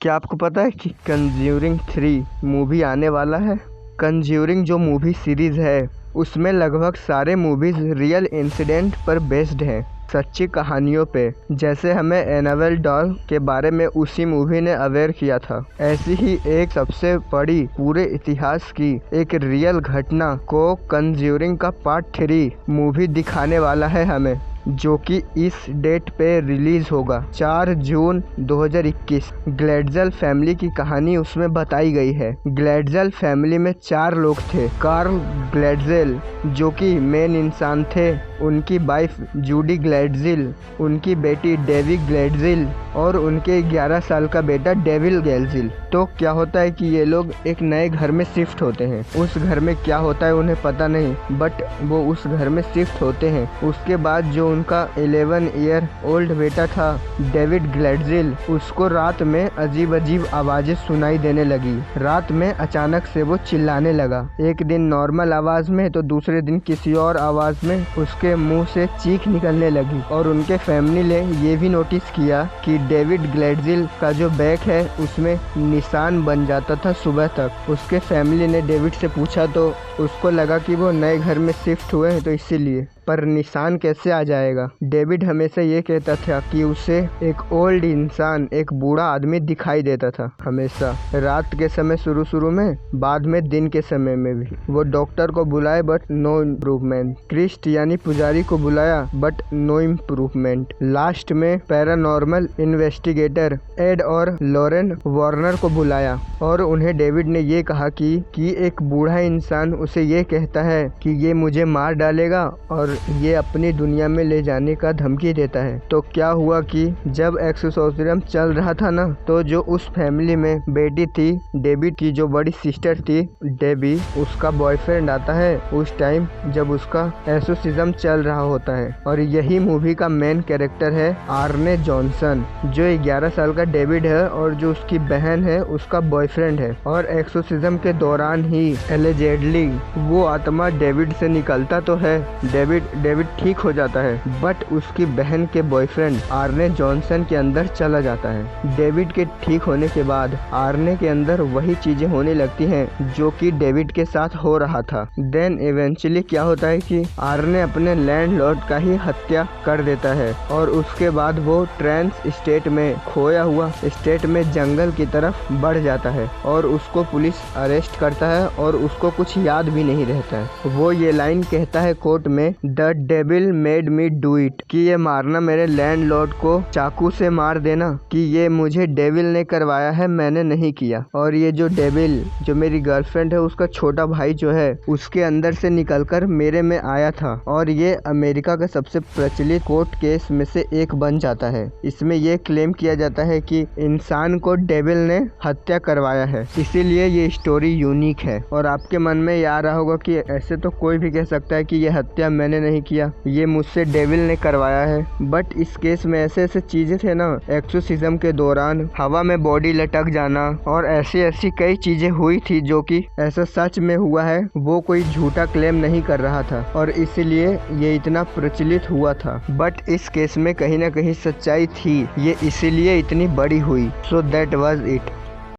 क्या आपको पता है कि कंज्यूरिंग 3 मूवी आने वाला है? कंज्यूरिंग जो मूवी सीरीज़ है उसमें लगभग सारे मूवीज़ रियल इंसिडेंट पर बेस्ड हैं, सच्ची कहानियों पे। जैसे हमें एनाबेल डॉल के बारे में उसी मूवी ने अवेयर किया था, ऐसी ही एक सबसे बड़ी पूरे इतिहास की एक रियल घटना को कंज्यूरिंग का पार्ट 3 मूवी दिखाने वाला है हमें, जो कि इस डेट पे रिलीज होगा 4 जून 2021। ग्लेडज़ल फैमिली की कहानी उसमें बताई गई है। ग्लेडज़ल फैमिली में 4 लोग थे। कार्ल ग्लेडज़ल जो कि मेन इंसान थे, उनकी वाइफ जूडी ग्लेडज़ल, उनकी बेटी डेवी ग्लेडज़ल और उनके 11 साल का बेटा डेविल ग्लेडज़ल। तो क्या होता है कि ये लोग एक नए घर में शिफ्ट होते हैं। उस घर में क्या होता है उन्हें पता नहीं, बट वो उस घर में शिफ्ट होते हैं। उसके बाद जो उनका 11 ईयर ओल्ड बेटा था डेविड ग्लेडज़ल, उसको रात में अजीब अजीब आवाज़ें सुनाई देने लगी। रात में अचानक से वो चिल्लाने लगा, एक दिन नॉर्मल आवाज़ में तो दूसरे दिन किसी और आवाज़ में उसके मुंह से चीख निकलने लगी। और उनके फैमिली ने ये भी नोटिस किया कि डेविड ग्लेडज़ल का जो बैग है उसमें निशान बन जाता था सुबह तक। उसके फैमिली ने डेविड से पूछा तो उसको लगा कि वो नए घर में शिफ्ट हुए हैं तो इसीलिए, पर निशान कैसे आ जाएगा। डेविड हमेशा ये कहता था कि उसे एक ओल्ड इंसान, एक बूढ़ा आदमी दिखाई देता था, हमेशा रात के समय शुरू में, बाद में दिन के समय में भी। वो डॉक्टर को बुलाए बट नो इम्प्रूवमेंट, क्रिस्ट यानी पुजारी को बुलाया बट नो इम्प्रूवमेंट। लास्ट में पैरानॉर्मल इन्वेस्टिगेटर एड और लॉरेन वार्नर को बुलाया और उन्हें डेविड ने ये कहा कि एक बूढ़ा इंसान उसे ये कहता है कि ये मुझे मार डालेगा और ये अपनी दुनिया में ले जाने का धमकी देता है। तो क्या हुआ कि जब एक्सोर्सिज्म चल रहा था ना, तो जो उस फैमिली में बेटी थी डेविड की, जो बड़ी सिस्टर थी डेबी, उसका बॉयफ्रेंड आता है उस टाइम जब उसका एक्सोर्सिज्म चल रहा होता है। और यही मूवी का मेन कैरेक्टर है आर्ने जॉनसन, जो 11 साल का डेविड है और जो उसकी बहन है उसका बॉयफ्रेंड है। और एक्सोर्सिज्म के दौरान ही एलिजेडली वो आत्मा डेविड से निकलता तो है, डेविड ठीक हो जाता है, बट उसकी बहन के बॉयफ्रेंड आर्ने जॉनसन के अंदर चला जाता है। डेविड के ठीक होने के बाद आर्ने के अंदर वही चीजें होने लगती हैं जो कि डेविड के साथ हो रहा था। देन इवेंचुअली क्या होता है कि आर्ने अपने लैंडलॉर्ड का ही हत्या कर देता है और उसके बाद वो ट्रांस स्टेट में, खोया हुआ स्टेट में जंगल की तरफ बढ़ जाता है और उसको पुलिस अरेस्ट करता है और उसको कुछ याद भी नहीं रहता है। वो ये लाइन कहता है कोर्ट में, the devil made me do it, कि ये मारना मेरे लैंडलॉर्ड को चाकू से मार देना, कि ये मुझे डेविल ने करवाया है, मैंने नहीं किया। और ये जो डेविल, जो मेरी गर्लफ्रेंड है, उसका छोटा भाई जो है उसके अंदर से निकलकर मेरे में आया था और ये अमेरिका का सबसे प्रचलित कोर्ट केस में से एक बन जाता है। इसमें यह क्लेम किया जाता है कि इंसान को डेविल ने हत्या करवाया है, इसीलिए ये स्टोरी यूनिक है। और आपके मन में ये आ रहा होगा कि ऐसे तो कोई भी कह सकता है कि ये हत्या मैंने नहीं किया, ये मुझसे डेविल ने करवाया है। बट इस केस में ऐसे चीजें थे ना, एक्सोर्सिज्म के दौरान हवा में बॉडी लटक जाना और ऐसी कई चीजें हुई थी जो कि ऐसा सच में हुआ है, वो कोई झूठा क्लेम नहीं कर रहा था और इसीलिए ये इतना प्रचलित हुआ था। बट इस केस में कहीं ना कहीं सच्चाई थी, ये इसीलिए इतनी बड़ी हुई। So that was it.